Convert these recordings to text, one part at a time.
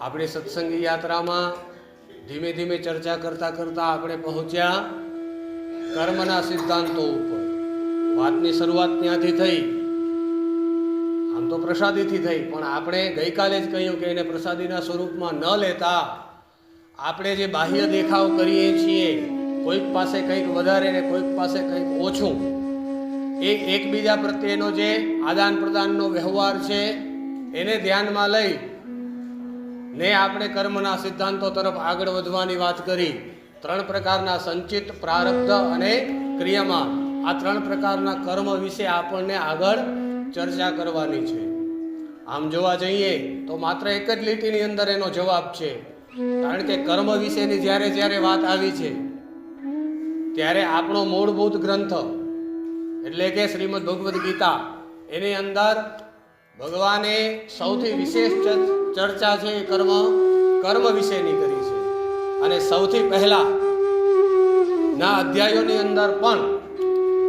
આપણી સત્સંગી યાત્રામાં ધીમે ધીમે ચર્ચા કરતા કરતા આપણે પહોંચ્યા કર્મના સિદ્ધાંતો ઉપર. વાતની શરૂઆત ત્યાંથી થઈ. આમ તો પ્રસાદીથી થઈ, પણ આપણે ગઈકાલે જ કહ્યું કે એને પ્રસાદીના સ્વરૂપમાં ન લેતા આપણે જે બાહ્ય દેખાવ કરીએ છીએ, કોઈક પાસે કંઈક વધારે ને કોઈક પાસે કંઈક ઓછું, એ એકબીજા પ્રત્યેનો જે આદાન પ્રદાનનો વ્યવહાર છે એને ધ્યાનમાં લઈ ને આપણે કર્મના સિદ્ધાંતો તરફ આગળ વધવાની વાત કરી. 3 પ્રકારના સંચિત, પ્રારબ્ધ અને ક્રિયામાન, આ 3 પ્રકારના કર્મ વિશે આપણને આગળ ચર્ચા કરવાની છે. આમ જોવા જઈએ તો માત્ર એક જ લીટીની અંદર એનો જવાબ છે. કારણ કે કર્મ વિશેની જ્યારે વાત આવી છે ત્યારે આપણો મૂળભૂત ગ્રંથ એટલે કે શ્રીમદ ભગવદ્ ગીતા, એની અંદર ભગવાને સૌથી વિશેષ ચર્ચા છે એ કર્મ વિશેની કરી છે. અને સૌથી પહેલા ના અધ્યાયોની અંદર પણ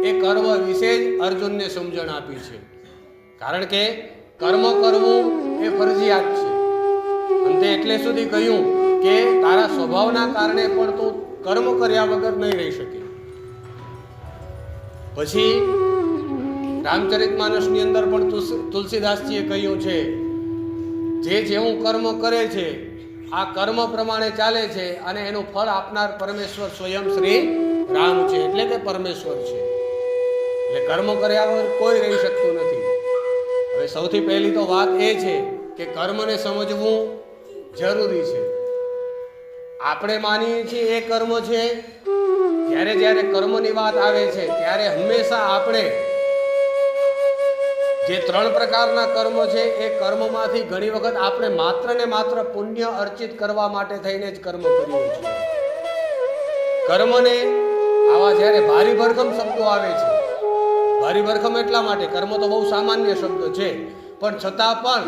એ કર્મ વિશે જ અર્જુનને સમજણ આપી છે. કારણ કે કર્મ કરવું એ ફરજિયાત છે. અંતે એટલે સુધી કહ્યું કે તારા સ્વભાવના કારણે પણ તું કર્મ કર્યા વગર નહીં રહી શકે. પછી રામચરિતમાનસની અંદર પણ તુલસીદાસજીએ કહ્યું છે, જે જેવું કર્મ કરે છે આ કર્મ પ્રમાણે ચાલે છે અને એનું ફળ આપનાર પરમેશ્વર સ્વયં શ્રી રામ છે, એટલે કે પરમેશ્વર છે. એટલે કર્મ કર્યા વગર કોઈ રહી શકતું નથી. હવે સૌથી પહેલી તો વાત એ છે કે કર્મને સમજવું જરૂરી છે. આપણે માનીએ છીએ એ કર્મ છે. જ્યારે કર્મની વાત આવે છે ત્યારે હંમેશા આપણે જે 3 પ્રકારના કર્મ છે એ કર્મમાંથી ઘણી વખત આપણે માત્ર ને માત્ર પુણ્ય અર્ચિત કરવા માટે થઈને જ કર્મ કરીએ છીએ. કર્મને આવા જ્યારે ભારી ભરખમ શબ્દો આવે છે, ભારી ભરખમ એટલા માટે, કર્મ તો બહુ સામાન્ય શબ્દ છે, પણ છતાં પણ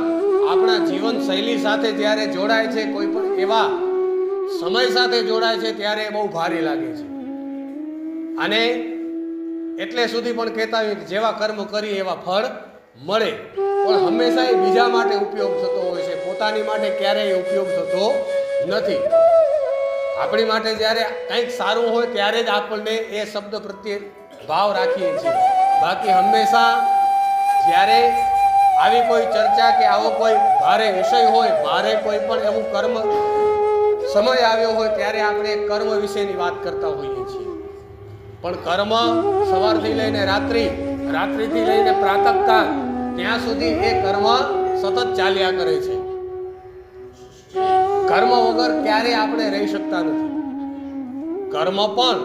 આપણા જીવન શૈલી સાથે જ્યારે જોડાય છે, કોઈ પણ એવા સમય સાથે જોડાય છે ત્યારે બહુ ભારે લાગે છે. અને એટલે સુધી પણ કહેતા હોય કે જેવા કર્મ કરીએ એવા ફળ મળે, પણ હંમેશા એ બીજા માટે ઉપયોગ થતો હોય છે, પોતાની માટે ક્યારેય ઉપયોગ થતો નથી. આપણી માટે જ્યારે કંઈક સારું હોય ત્યારે જ આપણને એ શબ્દ પ્રત્યે ભાવ રાખીએ છીએ. બાકી હંમેશા જ્યારે આવી કોઈ ચર્ચા કે આવો કોઈ ભારે વિષય હોય, ભારે કોઈ પણ એવું કર્મ સમય આવ્યો હોય ત્યારે આપણે કર્મ વિશેની વાત કરતા હોઈએ છીએ. પણ કર્મ સવારથી લઈને રાત્રિથી લઈને પ્રાતઃકાળ ત્યાં સુધી એ કર્મ સતત ચાલ્યા કરે છે. કર્મ વગર ક્યારે આપણે રહી શકતા નથી. કર્મ પણ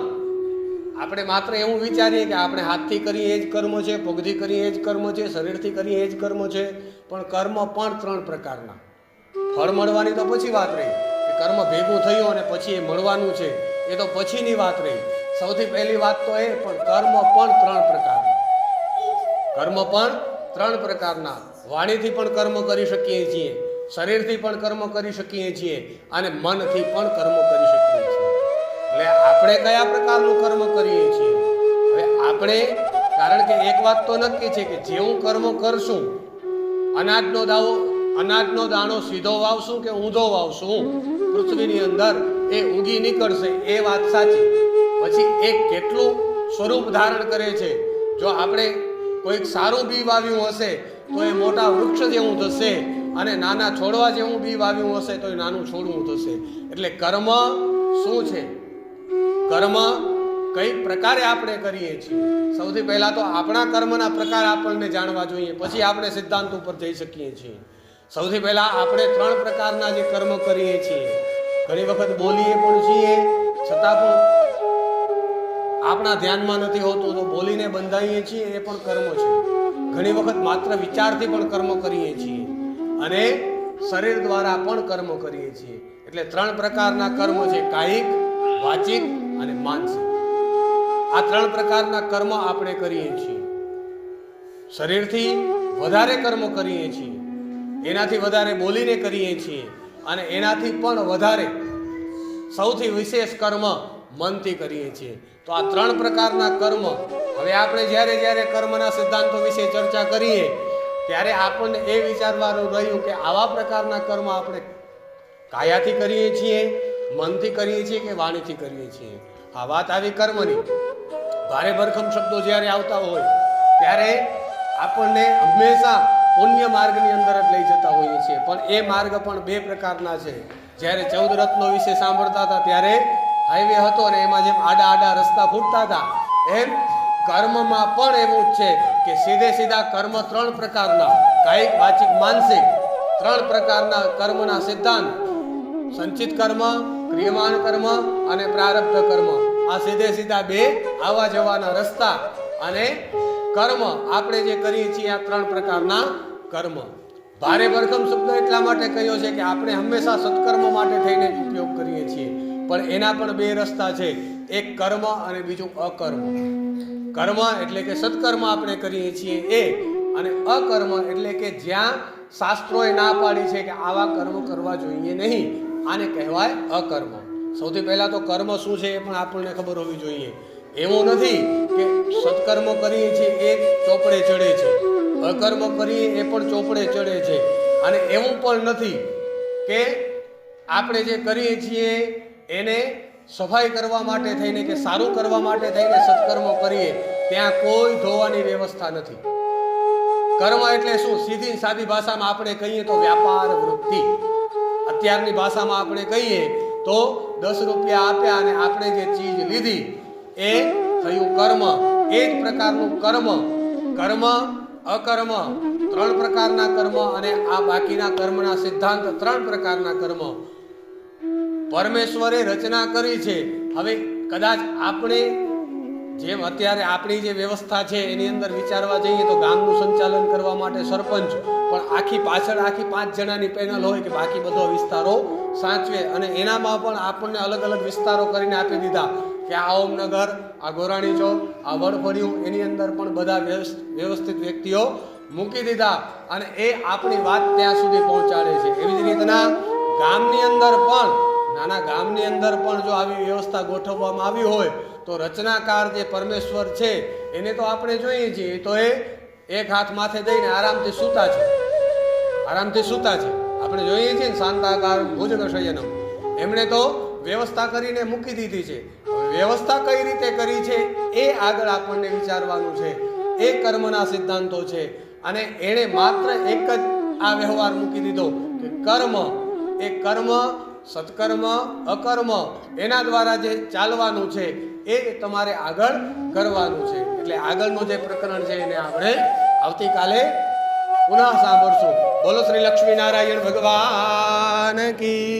આપણે માત્ર એવું વિચારીએ કે આપણે હાથથી કરીએ એ જ કર્મ છે, પગથી કરીએ એ જ કર્મ છે, શરીરથી કરીએ એ જ કર્મ છે, પણ કર્મ પણ 3 પ્રકારના. ફળ મળવાની તો પછી વાત રહી, કે કર્મ ભેગું થયું અને પછી એ મળવાનું છે, એ તો પછીની વાત રહી. સૌથી પહેલી વાત તો એ, પણ કર્મ પણ 3 પ્રકારના. કર્મ પણ 3 પ્રકારના. વાણીથી પણ કર્મ કરી શકીએ છીએ, શરીરથી પણ કર્મ કરી શકીએ છીએ અને મનથી પણ કર્મ કરી શકીએ છીએ. એટલે આપણે કયા પ્રકારનું કર્મ કરીએ છીએ? હવે આપણે, કારણ કે એક વાત તો નક્કી છે કે જેવું કર્મ કરશું, અનાજનો દાણો સીધો વાવશું કે ઊંધો વાવશું, પૃથ્વીની અંદર એ ઉગી નીકળશે, એ વાત સાચી. પછી એ કેટલું સ્વરૂપ ધારણ કરે છે. જો આપણે કોઈક સારું બી વાવ્યું હશે તો એ મોટા વૃક્ષ જેવું થશે, અને નાના છોડવા જેવું બી વાવ્યું હશે તો એ નાનું છોડવું થશે. એટલે કર્મ શું છે? કર્મ કઈ પ્રકારે આપણે કરીએ છીએ? સૌથી પહેલા તો આપણા કર્મના પ્રકાર આપણને જાણવા જોઈએ, પછી આપણે સિદ્ધાંત ઉપર જઈ શકીએ છીએ. સૌથી પહેલા આપણે 3 પ્રકારના જે કર્મ કરીએ છીએ, ઘણી વખત બોલીએ પણ છીએ છતાં પણ આપણા ધ્યાનમાં નથી હોતું, તો બોલીને બંધાઈએ છીએ, એ પણ કર્મ છે. ઘણી વખત માત્ર વિચારથી પણ કર્મ કરીએ છીએ અને શરીર દ્વારા પણ કર્મ કરીએ છીએ. એટલે 3 પ્રકારના કર્મ છે, કાયિક, વાચિક અને માનસિક. આ 3 પ્રકારના કર્મ આપણે કરીએ છીએ. શરીરથી વધારે કર્મ કરીએ છીએ, એનાથી વધારે બોલીને કરીએ છીએ, અને એનાથી પણ વધારે સૌથી વિશેષ કર્મ મનથી કરીએ છીએ. તો આ 3 પ્રકારના કર્મ, હવે આપણે જ્યારે કર્મના સિદ્ધાંતો વિશે ચર્ચા કરીએ ત્યારે આપણને એ વિચારવાનું રહ્યું કે આવા પ્રકારના કર્મ આપણે કાયાથી કરીએ છીએ, મનથી કરીએ છીએ કે વાણીથી કરીએ છીએ. આ વાત આવી કર્મની. ભારે ભરખમ શબ્દો જ્યારે આવતા હોય ત્યારે આપણને હંમેશા પુણ્ય માર્ગની અંદર જ લઈ જતા હોઈએ છીએ. પણ એ માર્ગ પણ બે પ્રકારના છે. જ્યારે 14 રત્નો વિશે સાંભળતા હતા ત્યારે હાઈવે હતો અને એમાં જેમ આડા આડા રસ્તા ફૂટતા હતા એમ કર્મમાં પણ એવું જ છે કે સીધે સીધા કર્મ 3 પ્રકારના, કાયિક, વાચિક, માનસિક 3 પ્રકારના કર્મના સિદ્ધાંત. સંચિત કર્મ, ક્રિયમાન કર્મ અને પ્રારબ્ધ કર્મ. આ સીધે સીધા બે આવા જવાના રસ્તા. અને કર્મ આપણે જે કરીએ છીએ આ 3 પ્રકારના કર્મ. ભારે ભરખમ શબ્દ એટલા માટે કહ્યો છે કે આપણે હંમેશા સત્કર્મ માટે થઈને જ ઉપયોગ કરીએ છીએ. પણ એના પણ બે રસ્તા છે, એક કર્મ અને બીજું અકર્મ. કર્મ એટલે કે સત્કર્મ આપણે કરીએ છીએ એ, અને અકર્મ એટલે કે જ્યાં શાસ્ત્રોએ ના પાડી છે કે આવા કર્મ કરવા જોઈએ નહીં, આને કહેવાય અકર્મ. સૌથી પહેલા તો કર્મ શું છે એ પણ આપણને ખબર હોવી જોઈએ. એવું નથી કે સત્કર્મ કરીએ છીએ એ ચોપડે ચડે છે, અકર્મ કરીએ એ પણ ચોપડે ચડે છે. અને એવું પણ નથી કે આપણે જે કરીએ છીએ એને સફાઈ કરવા માટે થઈને કે સારું કરવા માટે થઈને સત્કર્મ કરીએ, ત્યાં કોઈ ધોવાની વ્યવસ્થા નથી. કર્મ એટલે શું? સીધી સાદી ભાષામાં આપણે કહીએ તો વ્યાપાર વૃત્તિ. અત્યારની ભાષામાં આપણે કહીએ તો 10 રૂપિયા આપ્યા અને આપણે જે ચીજ લીધી એ થયું કર્મ. એ જ પ્રકારનું કર્મ. કર્મ, અકર્મ 3 પ્રકારના કર્મ, અને આ બાકીના કર્મના સિદ્ધાંત 3 પ્રકારના કર્મ પરમેશ્વરે રચના કરી છે. હવે કદાચ આપણે જેમ અત્યારે આપણી જે વ્યવસ્થા છે એની અંદર વિચારવા જઈએ તો ગામનું સંચાલન કરવા માટે સરપંચ, પણ આખી પાછળ આખી 5 જણાની પેનલ હોય કે બાકી બધો વિસ્તારો સાચવે. અને એનામાં પણ આપણને અલગ અલગ વિસ્તારો કરીને આપી દીધા કે આ ઓમનગર, આ ગોરાણી ચોક, આ વડફળિયું, એની અંદર પણ બધા વ્યવસ્થિત વ્યક્તિઓ મૂકી દીધા અને એ આપણી વાત ત્યાં સુધી પહોંચાડે છે. એવી જ રીતના ગામની અંદર પણ, નાના ગામની અંદર પણ જો આવી વ્યવસ્થા ગોઠવવામાં આવી હોય તો રચનાકાર જે પરમેશ્વર છે એને તો આપણે જોઈએ છીએ તો એ એક હાથ માથે દઈને આરામથી સૂતા છે, આરામથી સૂતા છે. આપણે જોઈએ છીએ ને શાંતાકાર ભુજગશયનમ, એમણે તો વ્યવસ્થા કરીને મૂકી દીધી છે. વ્યવસ્થા કઈ રીતે કરી છે એ આગળ આપણને વિચારવાનું છે. એ કર્મના સિદ્ધાંતો છે અને એણે માત્ર એક જ આ વ્યવહાર મૂકી દીધો કે કર્મ, એ કર્મ સત્કર્મ અકર્મ એના દ્વારા જે ચાલવાનું છે એ તમારે આગળ કરવાનું છે. એટલે આગળનું જે પ્રકરણ છે એને આપણે આવતીકાલે પુનઃ સાંભળશું. બોલો શ્રી લક્ષ્મી નારાયણ ભગવાન કી